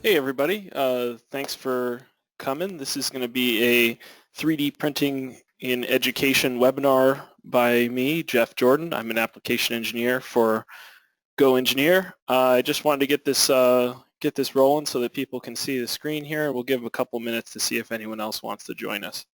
Hey everybody, thanks for coming. This is going to be a 3D printing in education webinar by me, Jeff Jordan. I'm an application engineer for GoEngineer. I just wanted to get this rolling so that people can see the screen here. We'll give a couple minutes to see if anyone else wants to join us.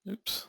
Oops.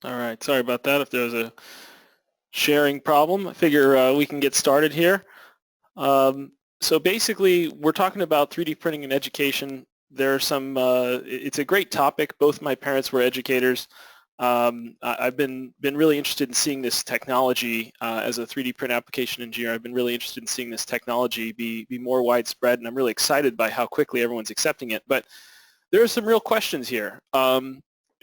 All right, sorry about that. If there was a sharing problem, I figure we can get started here. So basically, we're talking about 3D printing in education. There are some, it's a great topic. Both my parents were educators. I've been really interested in seeing this technology as a 3D print application engineer. I've been really interested in seeing this technology be more widespread, and I'm really excited by how quickly everyone's accepting it. But there are some real questions here.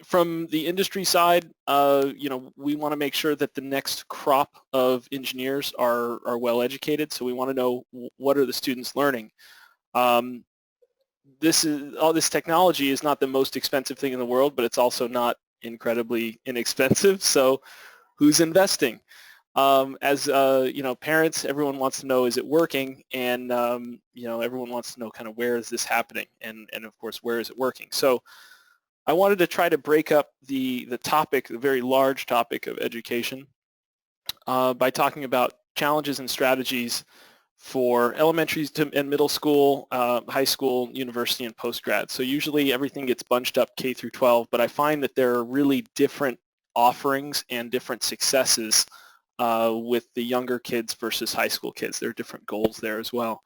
From the industry side, we want to make sure that the next crop of engineers are well educated. So we want to know what are the students learning. All this technology is not the most expensive thing in the world, but it's also not incredibly inexpensive. So who's investing? Parents, everyone wants to know, is it working? And everyone wants to know kind of where is this happening, and of course, where is it working? So I wanted to try to break up the topic, the very large topic of education, by talking about challenges and strategies for elementary and middle school, high school, university, and postgrad. So usually everything gets bunched up K through 12, but I find that there are really different offerings and different successes with the younger kids versus high school kids. There are different goals there as well.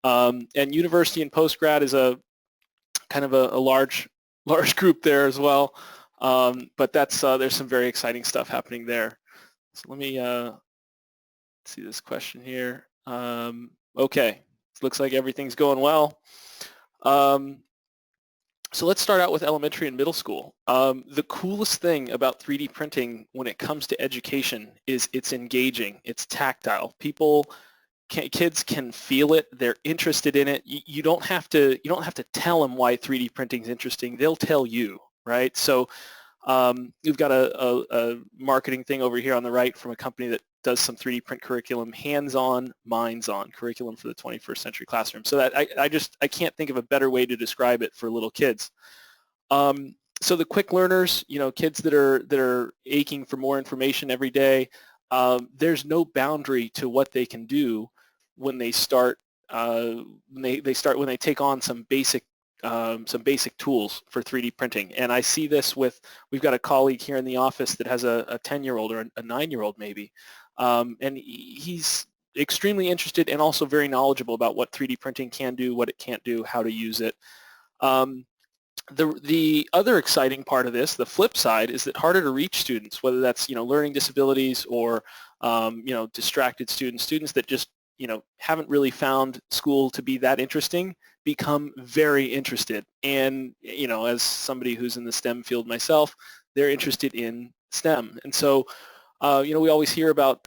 And university and postgrad is a kind of a large group there as well. But that's there's some very exciting stuff happening there. So let me see this question here. Okay, it looks like everything's going well. So let's start out with elementary and middle school. The coolest thing about 3D printing when it comes to education is it's engaging, it's tactile. Kids can feel it. They're interested in it. You don't have to tell them why 3D printing is interesting. They'll tell you, right? So we've got a marketing thing over here on the right from a company that does some 3D print curriculum, hands-on, minds-on curriculum for the 21st century classroom. So that I can't think of a better way to describe it for little kids. So the quick learners, kids that are aching for more information every day, there's no boundary to what they can do when they start when they take on some basic tools for 3D printing. And I see this we've got a colleague here in the office that has a 10-year-old or a 9-year-old maybe, and he's extremely interested and also very knowledgeable about what 3D printing can do, what it can't do, how to use it. The other exciting part of this, the flip side, is that harder to reach students, whether that's learning disabilities or distracted students that just haven't really found school to be that interesting, become very interested. And as somebody who's in the STEM field myself, they're interested in STEM. And so we always hear about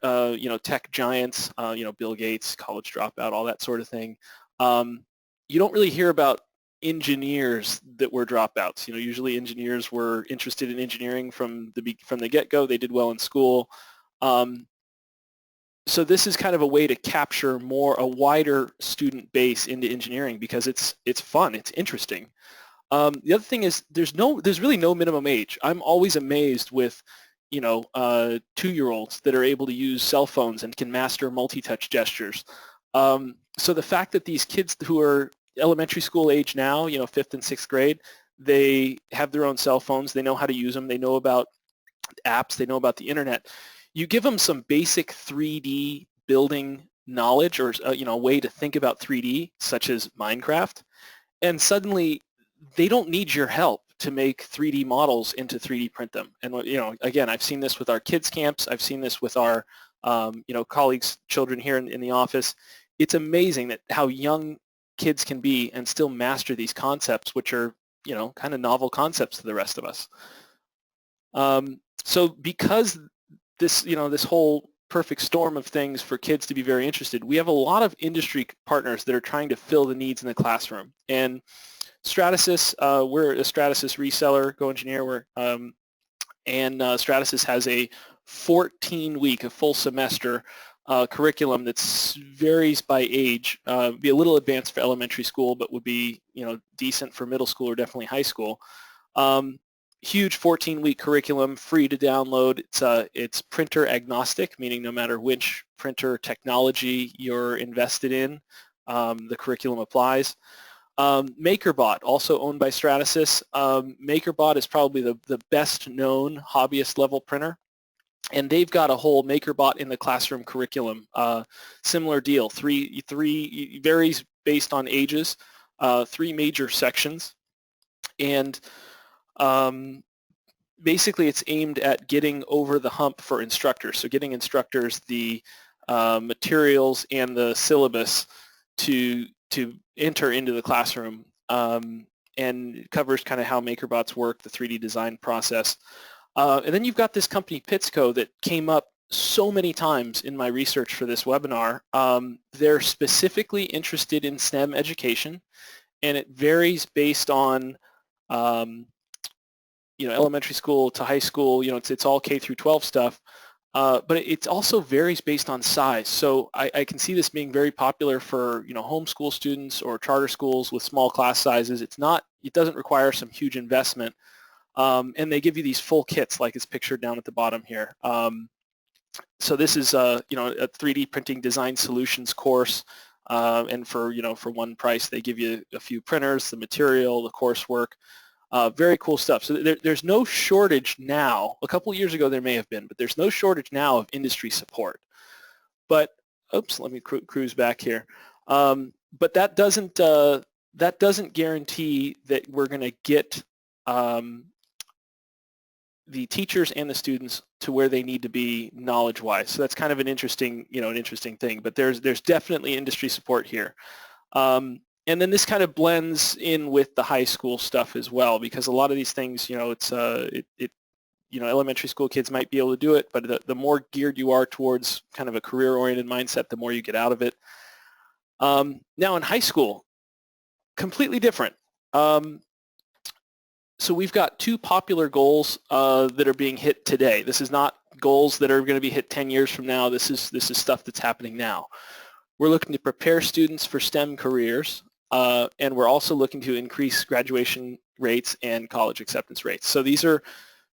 tech giants, Bill Gates, college dropout, all that sort of thing. You don't really hear about engineers that were dropouts. Usually engineers were interested in engineering from the get-go. They did well in school. So this is kind of a way to capture a wider student base into engineering because it's fun, it's interesting. The other thing is there's really no minimum age. I'm always amazed with 2-year-olds that are able to use cell phones and can master multi-touch gestures. So the fact that these kids who are elementary school age now, 5th and 6th grade, they have their own cell phones, they know how to use them, they know about apps, they know about the internet. You give them some basic 3D building knowledge or a way to think about 3D, such as Minecraft, and suddenly they don't need your help to make 3D models and to 3D print them. And again, I've seen this with our kids camps. I've seen this with our colleagues' children here in the office. It's amazing that how young kids can be and still master these concepts, which are kind of novel concepts to the rest of us. So because this whole perfect storm of things for kids to be very interested, we have a lot of industry partners that are trying to fill the needs in the classroom. And Stratasys, we're a Stratasys reseller, GoEngineer, and Stratasys has a 14-week, a full semester curriculum that varies by age, be a little advanced for elementary school, but would be decent for middle school or definitely high school. Huge 14-week curriculum, free to download. It's printer agnostic, meaning no matter which printer technology you're invested in, the curriculum applies. MakerBot, also owned by Stratasys. MakerBot is probably the best known hobbyist level printer, and they've got a whole MakerBot in the classroom curriculum. Similar deal, three varies based on ages, 3 major sections, and basically it's aimed at getting over the hump for instructors, so getting instructors the materials and the syllabus to enter into the classroom, and it covers kind of how MakerBots work, the 3D design process. And then you've got this company, Pitsco, that came up so many times in my research for this webinar. They're specifically interested in STEM education, and it varies based on elementary school to high school. It's all K through 12 stuff. But it also varies based on size. So I can see this being very popular for homeschool students or charter schools with small class sizes. It doesn't require some huge investment, and they give you these full kits like it's pictured down at the bottom here. So this is a 3D printing design solutions course, and for one price they give you a few printers, the material, the coursework. Very cool stuff. So there's no shortage now. A couple of years ago there may have been, but there's no shortage now of industry support. But oops, let me cruise back here. But that doesn't guarantee that we're going to get the teachers and the students to where they need to be knowledge-wise. So that's kind of an interesting thing. But there's definitely industry support here. And then this kind of blends in with the high school stuff as well, because a lot of these things, elementary school kids might be able to do it, but the more geared you are towards kind of a career-oriented mindset, the more you get out of it. Now in high school, completely different. So we've got 2 popular goals that are being hit today. This is not goals that are going to be hit 10 years from now. This is stuff that's happening now. We're looking to prepare students for STEM careers. And we're also looking to increase graduation rates and college acceptance rates. So these are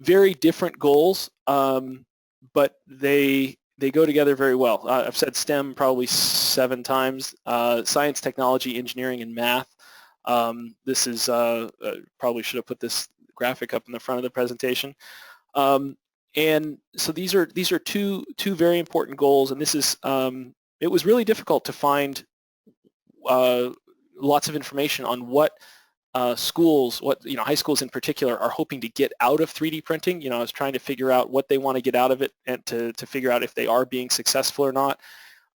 very different goals, but they go together very well. I've said STEM probably 7 times. Science, technology, engineering, and math. This is probably should have put this graphic up in the front of the presentation. And so these are two very important goals. And this is it was really difficult to find lots of information on what schools, high schools in particular, are hoping to get out of 3D printing. I was trying to figure out what they want to get out of it and to figure out if they are being successful or not.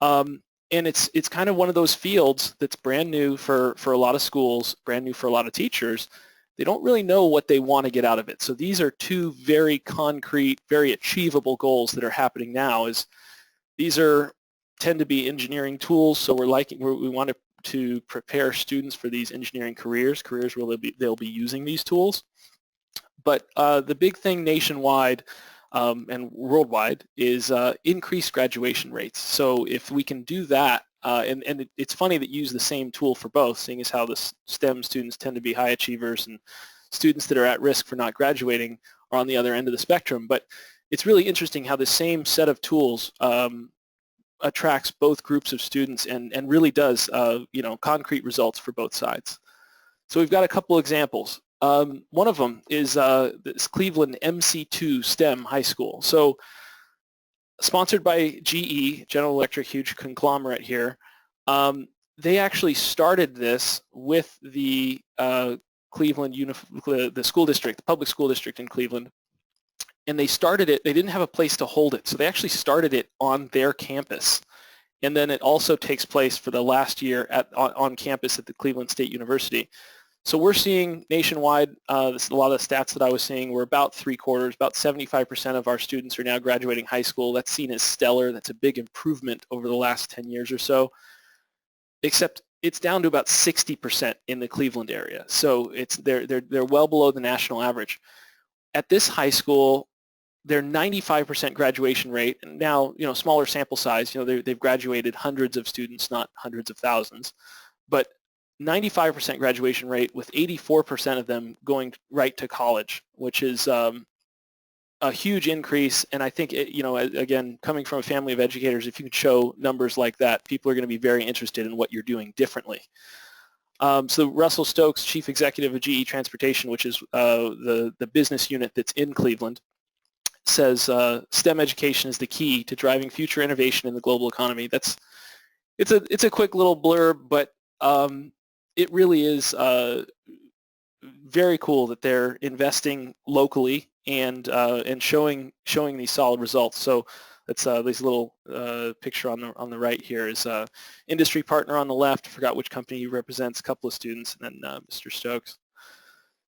And it's kind of one of those fields that's brand new for a lot of schools, brand new for a lot of teachers. They don't really know what they want to get out of it. So these are 2 very concrete, very achievable goals that are happening now. These tend to be engineering tools, so we want to to prepare students for these engineering careers where they'll be using these tools. But the big thing nationwide and worldwide is increased graduation rates. So if we can do that, and it's funny that you use the same tool for both, seeing as how the STEM students tend to be high achievers and students that are at risk for not graduating are on the other end of the spectrum. But it's really interesting how the same set of tools attracts both groups of students and really does concrete results for both sides. So we've got a couple examples. One of them is this Cleveland MC2 STEM High School. So sponsored by GE, General Electric, huge conglomerate here. They actually started this with the Cleveland, the school district, the public school district in Cleveland. And they started it, they didn't have a place to hold it, so they actually started it on their campus. And then it also takes place for the last year on campus at the Cleveland State University. So we're seeing nationwide, a lot of the stats that I was seeing were about 3/4, about 75% of our students are now graduating high school. That's seen as stellar. That's a big improvement over the last 10 years or so, except it's down to about 60% in the Cleveland area. So they're well below the national average. At this high school, their 95% graduation rate, and now, smaller sample size, they've graduated hundreds of students, not hundreds of thousands, but 95% graduation rate with 84% of them going right to college, which is a huge increase. And I think, again, coming from a family of educators, if you could show numbers like that, people are going to be very interested in what you're doing differently. So Russell Stokes, Chief Executive of GE Transportation, which is the business unit that's in Cleveland, says STEM education is the key to driving future innovation in the global economy. It's a quick little blurb, but it really is very cool that they're investing locally and showing these solid results. So it's this little picture on the right here is industry partner on the left. I forgot which company he represents. A couple of students, and then Mr. Stokes.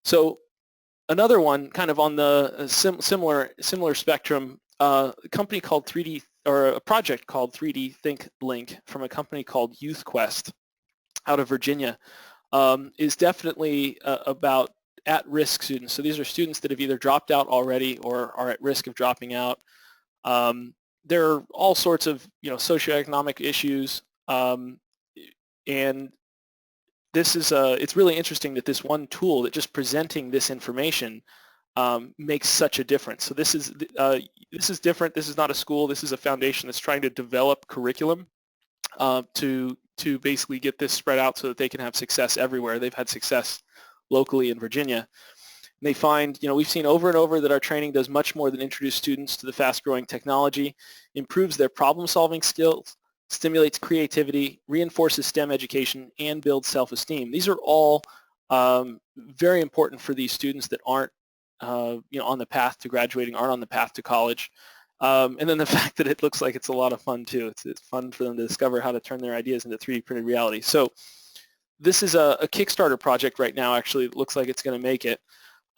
So another one, kind of on the similar spectrum, a company called 3D, or a project called 3D Think Link from a company called YouthQuest out of Virginia, is definitely about at-risk students. So these are students that have either dropped out already or are at risk of dropping out. There are all sorts of socioeconomic issues, and this is it's really interesting that this one tool that just presenting this information makes such a difference. So this is different. This is not a school. This is a foundation that's trying to develop curriculum to basically get this spread out so that they can have success everywhere. They've had success locally in Virginia. And they find, we've seen over and over that our training does much more than introduce students to the fast-growing technology, improves their problem-solving skills, stimulates creativity, reinforces STEM education, and builds self-esteem. These are all very important for these students that aren't on the path to graduating, aren't on the path to college. And then the fact that it looks like it's a lot of fun too. It's fun for them to discover how to turn their ideas into 3D printed reality. So this is a Kickstarter project right now. Actually, it looks like it's going to make it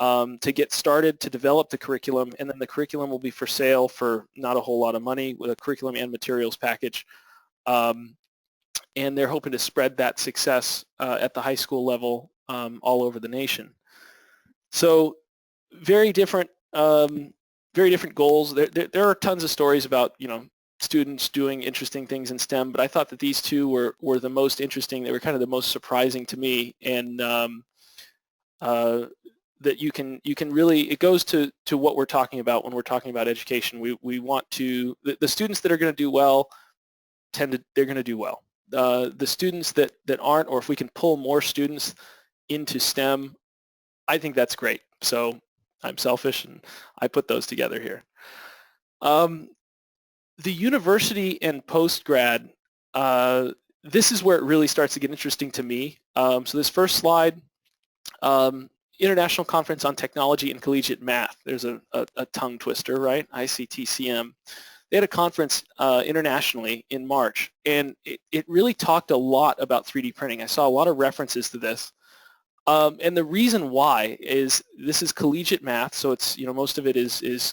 to get started to develop the curriculum, and then the curriculum will be for sale for not a whole lot of money with a curriculum and materials package. And they're hoping to spread that success at the high school level all over the nation. So very different goals. There are tons of stories about students doing interesting things in STEM, but I thought that these two were the most interesting. They were kind of the most surprising to me, and that you can really, it goes to what we're talking about when we're talking about education. We want to, the students that are going to do well they're going to do well. The students that aren't, or if we can pull more students into STEM, I think that's great. So I'm selfish and I put those together here. The university and post-grad, this is where it really starts to get interesting to me. So this first slide, International Conference on Technology and Collegiate Math. There's a tongue twister, right? ICTCM. They had a conference internationally in March, and it really talked a lot about 3D printing. I saw a lot of references to this. And the reason why is this is collegiate math, so it's, most of it is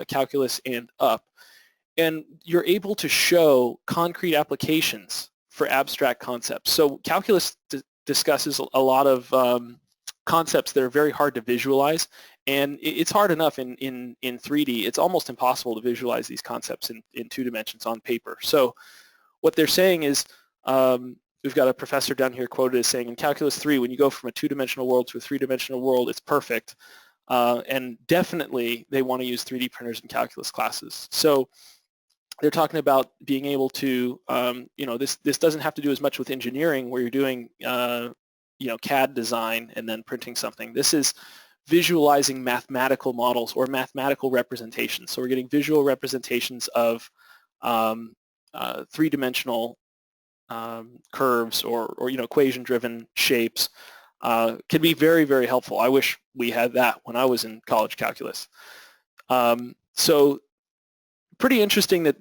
calculus and up. And you're able to show concrete applications for abstract concepts. So calculus discusses a lot of concepts that are very hard to visualize, and it's hard enough in 3D. It's almost impossible to visualize these concepts in 2 dimensions on paper. So what they're saying is, we've got a professor down here quoted as saying, in Calculus 3, when you go from a 2-dimensional world to a 3-dimensional world, it's perfect. And definitely they want to use 3D printers in calculus classes. So they're talking about being able to, this doesn't have to do as much with engineering where you're doing, CAD design and then printing something. This is visualizing mathematical models or mathematical representations. So we're getting visual representations of 3-dimensional curves or equation-driven shapes. Can be very, very helpful. I wish we had that when I was in college calculus. So pretty interesting that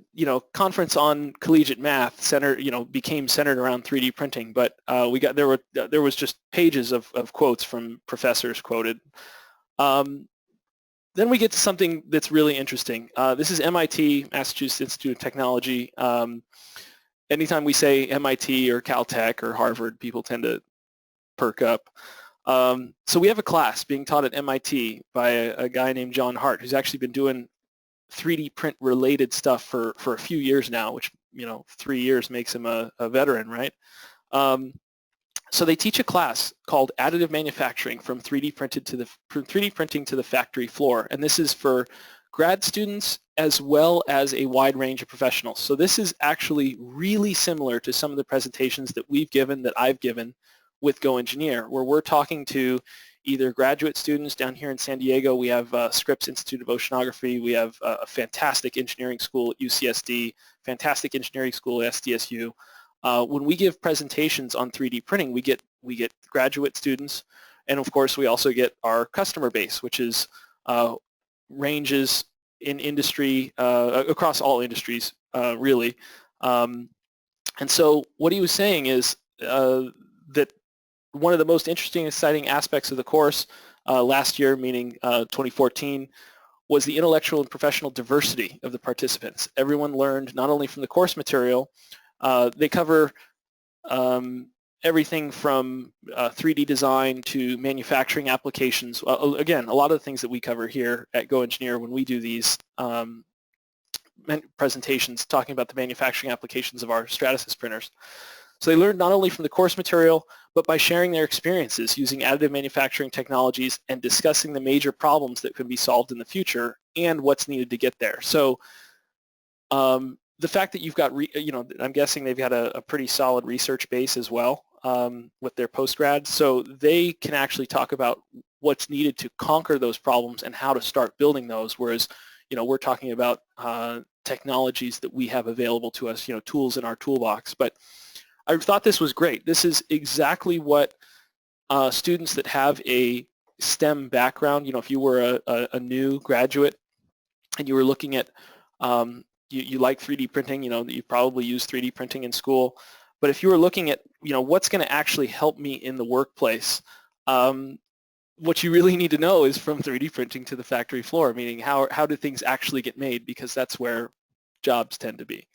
conference on collegiate math became centered around 3D printing, but there was just pages of quotes from professors quoted. Then we get to something that's really interesting. This is MIT, Massachusetts Institute of Technology. Anytime we say MIT or Caltech or Harvard, people tend to perk up. So we have a class being taught at MIT by a guy named John Hart, who's actually been doing 3D print related stuff for a few years now, which 3 years makes him a veteran, right? So they teach a class called Additive Manufacturing from 3D printing to the factory floor, and this is for grad students as well as a wide range of professionals. So this is actually really similar to some of the presentations that we've given, that I've given with GoEngineer, where we're talking to either graduate students down here in San Diego. We have Scripps Institute of Oceanography. We have a fantastic engineering school at UCSD, fantastic engineering school at SDSU. When we give presentations on 3D printing, we get graduate students, and of course we also get our customer base, which is ranges in industry across all industries, really. And so what he was saying is that one of the most interesting, exciting aspects of the course last year, meaning 2014, was the intellectual and professional diversity of the participants. Everyone learned not only from the course material, they cover everything from 3D design to manufacturing applications. Again, a lot of the things that we cover here at GoEngineer when we do these presentations talking about the manufacturing applications of our Stratasys printers. So they learned not only from the course material, but by sharing their experiences using additive manufacturing technologies and discussing the major problems that can be solved in the future and what's needed to get there. So the fact that you've got, I'm guessing they've got a pretty solid research base as well with their postgrad, so they can actually talk about what's needed to conquer those problems and how to start building those, whereas we're talking about technologies that we have available to us, tools in our toolbox. But I thought this was great. This is exactly what students that have a STEM background, if you were a new graduate and you were looking at, you like 3D printing, you probably use 3D printing in school, but if you were looking at, what's going to actually help me in the workplace, what you really need to know is from 3D printing to the factory floor, meaning how do things actually get made, because that's where jobs tend to be.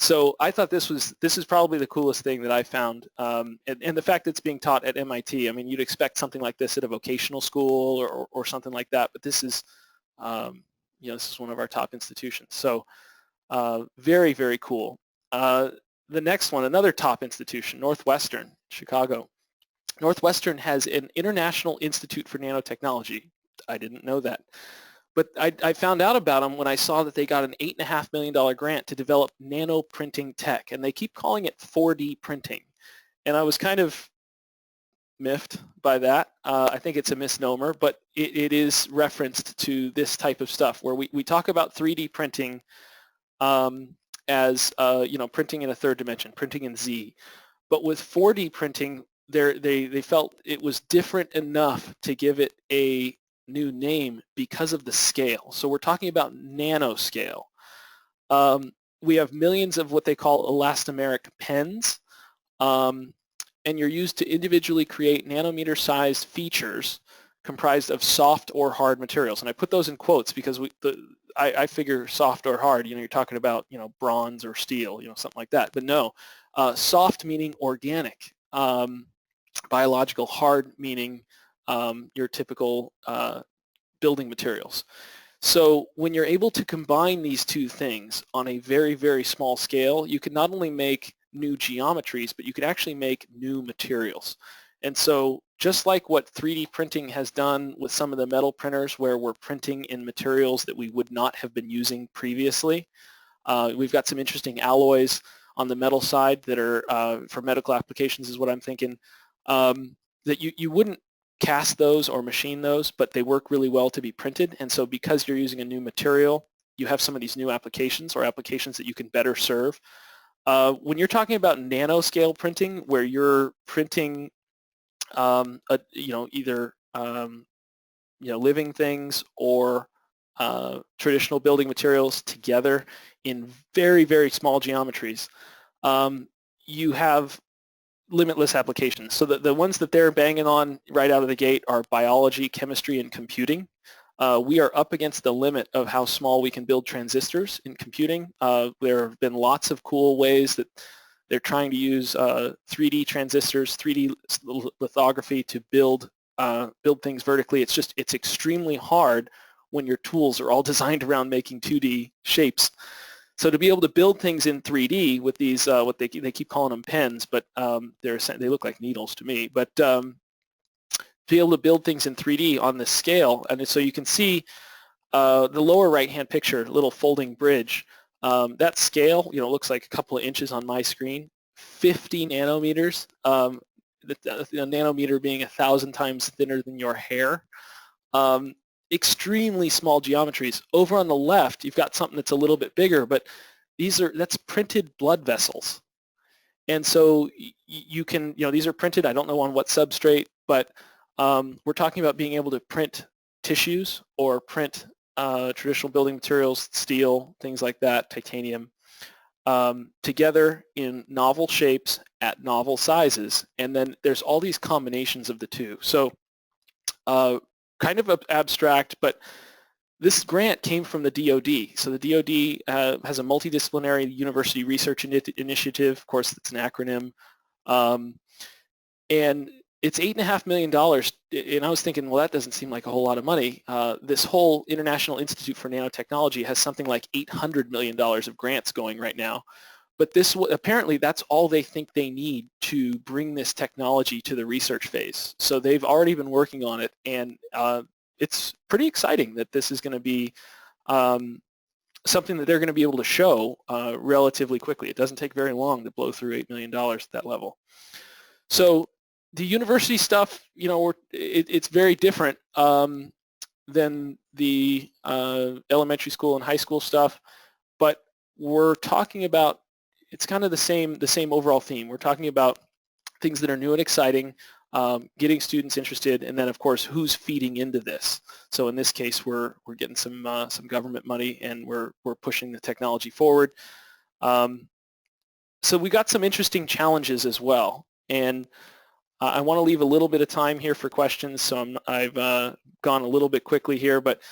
So I thought this is probably the coolest thing that I found, and the fact that it's being taught at MIT. I mean, you'd expect something like this at a vocational school or something like that, but this is, this is one of our top institutions. So very, very cool. The next one, another top institution, Northwestern, Chicago. Northwestern has an International Institute for Nanotechnology. I didn't know that. But I found out about them when I saw that they got an $8.5 million grant to develop nano printing tech, and they keep calling it 4D printing. And I was kind of miffed by that. I think it's a misnomer, but it is referenced to this type of stuff where we talk about 3D printing as printing in a third dimension, printing in Z. But with 4D printing, they felt it was different enough to give it a new name because of the scale. So we're talking about nanoscale. We have millions of what they call elastomeric pens, and you're used to individually create nanometer-sized features comprised of soft or hard materials. And I put those in quotes because I figure soft or hard, you're talking about, bronze or steel, something like that. But no, soft meaning organic, biological, hard meaning your typical building materials. So when you're able to combine these two things on a very, very small scale, you can not only make new geometries, but you can actually make new materials. And so just like what 3D printing has done with some of the metal printers where we're printing in materials that we would not have been using previously, we've got some interesting alloys on the metal side that are for medical applications is what I'm thinking, that you wouldn't cast those or machine those, but they work really well to be printed. And so because you're using a new material, you have some of these new applications or applications that you can better serve. When you're talking about nanoscale printing, where you're printing either living things or traditional building materials together in very, very small geometries, you have limitless applications. So the ones that they're banging on right out of the gate are biology, chemistry, and computing. We are up against the limit of how small we can build transistors in computing. There have been lots of cool ways that they're trying to use 3D transistors, 3D lithography to build things vertically. It's extremely hard when your tools are all designed around making 2D shapes. So to be able to build things in 3D with these, what they keep calling them pens, but they look like needles to me. But to be able to build things in 3D on this scale, and so you can see the lower right-hand picture, little folding bridge. That scale, looks like a couple of inches on my screen. 50 nanometers. The nanometer being 1,000 times thinner than your hair. Extremely small geometries. Over on the left, you've got something that's a little bit bigger, but that's printed blood vessels. And so you can, these are printed, I don't know on what substrate, but we're talking about being able to print tissues or print traditional building materials, steel, things like that, titanium, together in novel shapes at novel sizes. And then there's all these combinations of the two. So kind of abstract, but this grant came from the DoD. So the DoD has a multidisciplinary university research initiative. Of course, it's an acronym. And it's $8.5 million. And I was thinking, well, that doesn't seem like a whole lot of money. This whole International Institute for Nanotechnology has something like $800 million of grants going right now. But apparently that's all they think they need to bring this technology to the research phase. So they've already been working on it, and it's pretty exciting that this is going to be something that they're going to be able to show relatively quickly. It doesn't take very long to blow through $8 million at that level. So the university stuff, it's very different than the elementary school and high school stuff, but we're talking about, it's kind of the same overall theme. We're talking about things that are new and exciting, getting students interested, and then of course who's feeding into this. So in this case, we're getting some government money, and we're pushing the technology forward. So we got some interesting challenges as well, and I want to leave a little bit of time here for questions. So I've gone a little bit quickly here, but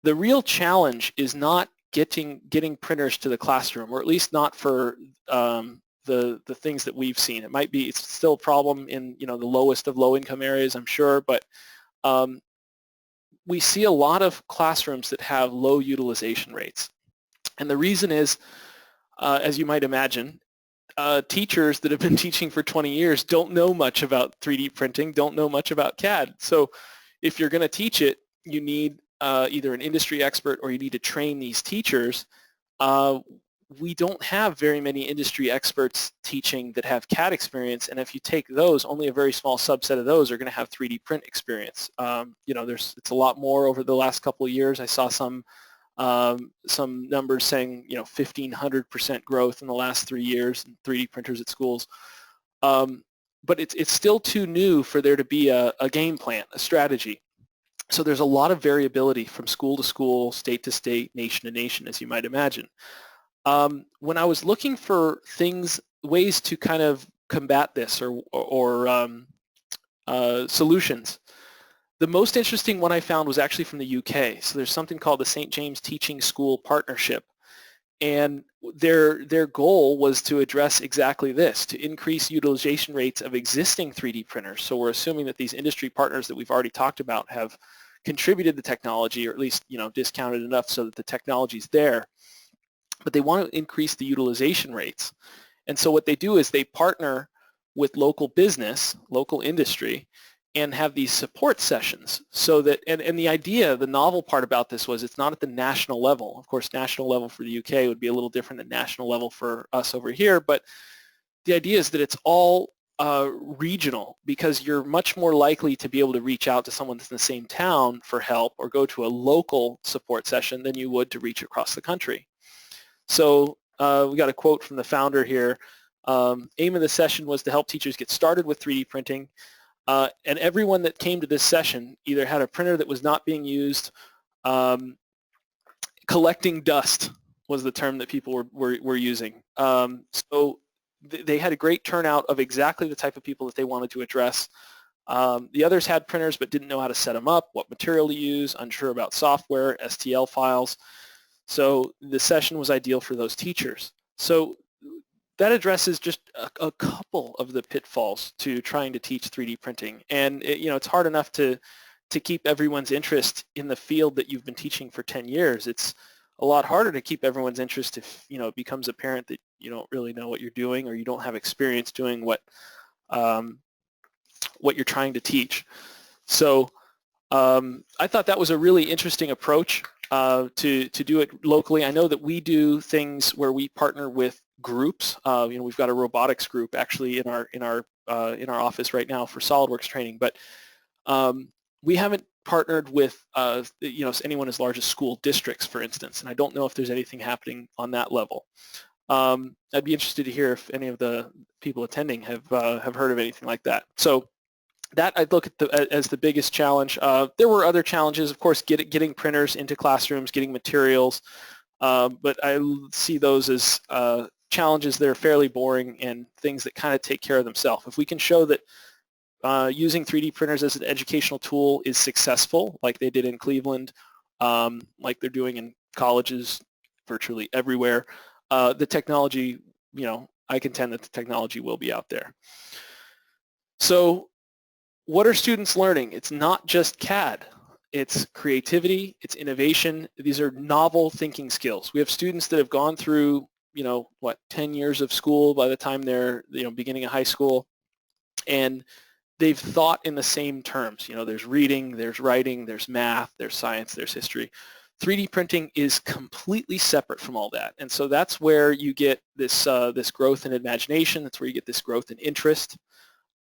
the real challenge is not getting printers to the classroom, or at least not for the things that we've seen. It's still a problem in the lowest of low-income areas, I'm sure, but we see a lot of classrooms that have low utilization rates. And the reason is, as you might imagine, teachers that have been teaching for 20 years don't know much about 3D printing, don't know much about CAD. So if you're going to teach it, you need either an industry expert or you need to train these teachers. We don't have very many industry experts teaching that have CAD experience, and if you take those, only a very small subset of those are going to have 3D print experience. It's a lot more over the last couple of years. I saw some numbers saying 1,500% growth in the last 3 years in 3D printers at schools. But it's still too new for there to be a game plan, a strategy. So there's a lot of variability from school to school, state to state, nation to nation, as you might imagine. When I was looking for ways to kind of combat this or solutions, The most interesting one I found was actually from the UK. So there's something called the St. James Teaching School Partnership. And their goal was to address exactly this, to increase utilization rates of existing 3D printers. So we're assuming that these industry partners that we've already talked about have contributed the technology, or at least discounted enough so that the technology's there. But they want to increase the utilization rates. And so what they do is they partner with local business, local industry, and have these support sessions so that, and the idea, the novel part about this was it's not at the national level. Of course, national level for the UK would be a little different than national level for us over here, but the idea is that it's all regional, because you're much more likely to be able to reach out to someone that's in the same town for help or go to a local support session than you would to reach across the country. So we got a quote from the founder here. Aim of the session was to help teachers get started with 3D printing. And everyone that came to this session either had a printer that was not being used. Collecting dust was the term that people were using. So they had a great turnout of exactly the type of people that they wanted to address. The others had printers but didn't know how to set them up, what material to use, unsure about software, STL files. So the session was ideal for those teachers. So that addresses just a couple of the pitfalls to trying to teach 3D printing. And it's hard enough to keep everyone's interest in the field that you've been teaching for 10 years. It's a lot harder to keep everyone's interest if it becomes apparent that you don't really know what you're doing, or you don't have experience doing what you're trying to teach. So I thought that was a really interesting approach to do it locally. I know that we do things where we partner with groups. We've got a robotics group actually in our office right now for SOLIDWORKS training, but we haven't partnered with anyone as large as school districts, for instance, and I don't know if there's anything happening on that level. I'd be interested to hear if any of the people attending have heard of anything like that. So that I'd look at as the biggest challenge. There were other challenges, of course, getting printers into classrooms, getting materials, but I see those as challenges that are fairly boring and things that kind of take care of themselves. If we can show that using 3D printers as an educational tool is successful, like they did in Cleveland, like they're doing in colleges virtually everywhere, the technology, I contend that the technology will be out there. So what are students learning? It's not just CAD. It's creativity, it's innovation. These are novel thinking skills. We have students that have gone through, 10 years of school by the time they're, beginning of high school, and they've thought in the same terms. There's reading, there's writing, there's math, there's science, there's history. 3D printing is completely separate from all that, and so that's where you get this this growth in imagination. That's where you get this growth in interest.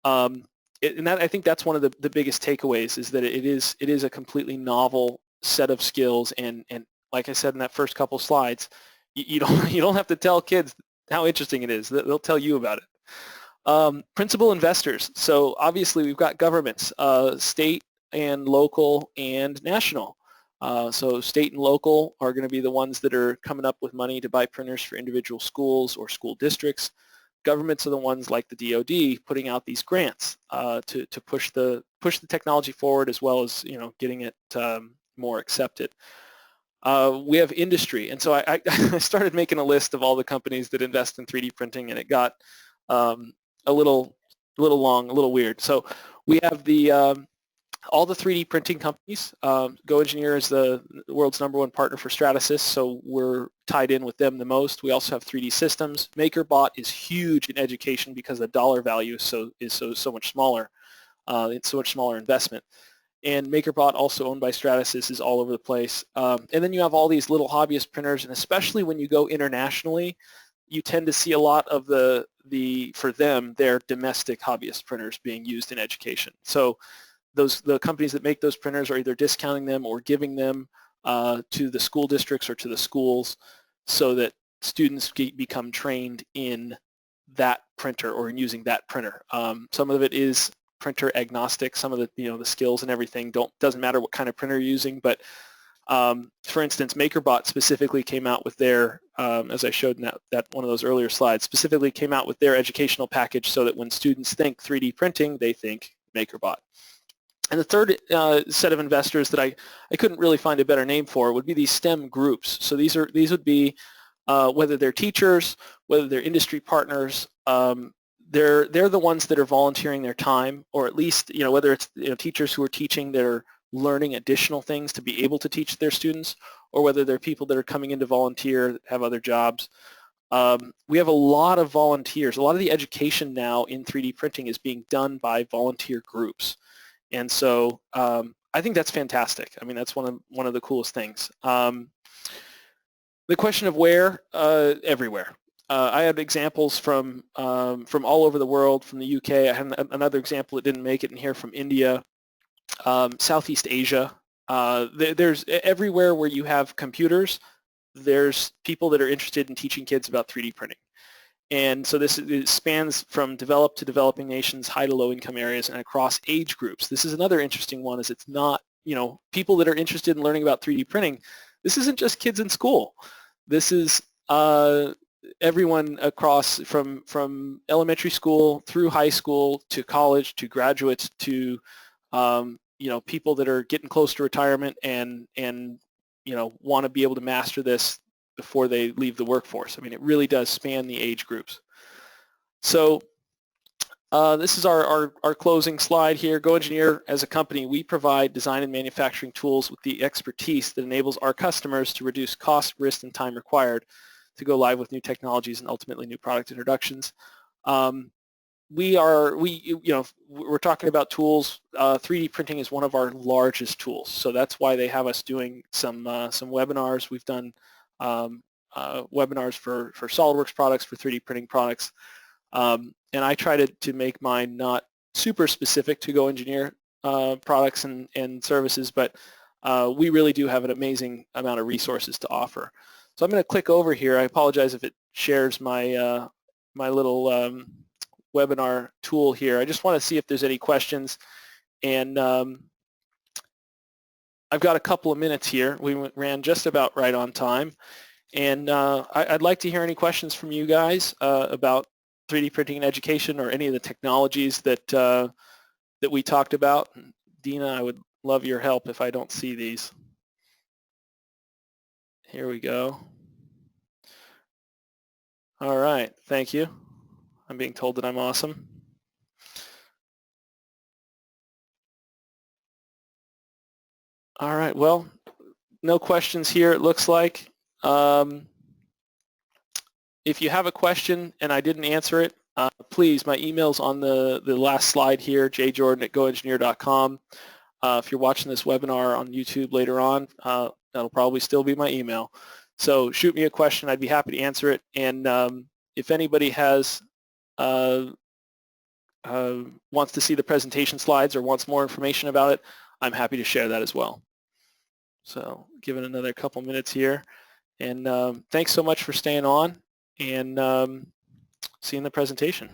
And I think that's one of the biggest takeaways, is that it is a completely novel set of skills, and like I said in that first couple slides, you don't have to tell kids how interesting it is. They'll tell you about it. Principal investors. So obviously we've got governments, state and local and national. So state and local are going to be the ones that are coming up with money to buy printers for individual schools or school districts. Governments are the ones like the DoD putting out these grants to push the technology forward, as well as getting it more accepted. We have industry, and so I started making a list of all the companies that invest in 3D printing, and it got a little long, a little weird. So we have all the 3D printing companies. GoEngineer is the world's #1 partner for Stratasys, so we're tied in with them the most. We also have 3D Systems. MakerBot is huge in education because the dollar value is so much smaller. It's so much smaller investment. And MakerBot, also owned by Stratasys, is all over the place. And then you have all these little hobbyist printers, and especially when you go internationally, you tend to see a lot of for them, their domestic hobbyist printers being used in education. So the companies that make those printers are either discounting them or giving them to the school districts or to the schools, so that students become trained in that printer or in using that printer. Some of it is printer agnostic. Some of the the skills and everything doesn't matter what kind of printer you're using. But for instance, MakerBot specifically came out with their, as I showed in that one of those earlier slides, specifically came out with their educational package so that when students think 3D printing, they think MakerBot. And the third set of investors that I couldn't really find a better name for would be these STEM groups. So these would be whether they're teachers, whether they're industry partners, they're the ones that are volunteering their time, or at least whether it's teachers who are teaching, they're learning additional things to be able to teach their students, or whether they're people that are coming in to volunteer, have other jobs. We have a lot of volunteers. A lot of the education now in 3D printing is being done by volunteer groups. And so I think that's fantastic. I mean, that's one of the coolest things. The question of where, everywhere. I have examples from all over the world, from the UK. I have another example that didn't make it in here, from India, Southeast Asia. There's everywhere where you have computers, there's people that are interested in teaching kids about 3D printing. And so it spans from developed to developing nations, high to low income areas, and across age groups. This is another interesting one, is it's not, people that are interested in learning about 3D printing. This isn't just kids in school. This is everyone across, from elementary school through high school to college to graduates to people that are getting close to retirement and want to be able to master this before they leave the workforce. I mean, it really does span the age groups. So this is our closing slide here. GoEngineer, as a company, we provide design and manufacturing tools with the expertise that enables our customers to reduce cost, risk, and time required to go live with new technologies and ultimately new product introductions. We're talking about tools. 3D printing is one of our largest tools, so that's why they have us doing some webinars. We've done webinars for SOLIDWORKS products, for 3D printing products, and I try to make mine not super specific to GoEngineer products and services, but we really do have an amazing amount of resources to offer. So I'm going to click over here. I apologize if it shares my my little webinar tool here. I just want to see if there's any questions, and I've got a couple of minutes here. We ran just about right on time, and I'd like to hear any questions from you guys about 3D printing in education, or any of the technologies that that we talked about. Dina, I would love your help if I don't see these. Here we go. All right, thank you. I'm being told that I'm awesome. All right, well, no questions here, it looks like. If you have a question and I didn't answer it, please, my email's on the last slide here, jjordan@goengineer.com. If you're watching this webinar on YouTube later on, that'll probably still be my email. So shoot me a question, I'd be happy to answer it. And if anybody has wants to see the presentation slides or wants more information about it, I'm happy to share that as well. So give it another couple minutes here. And thanks so much for staying on, and see you in the presentation.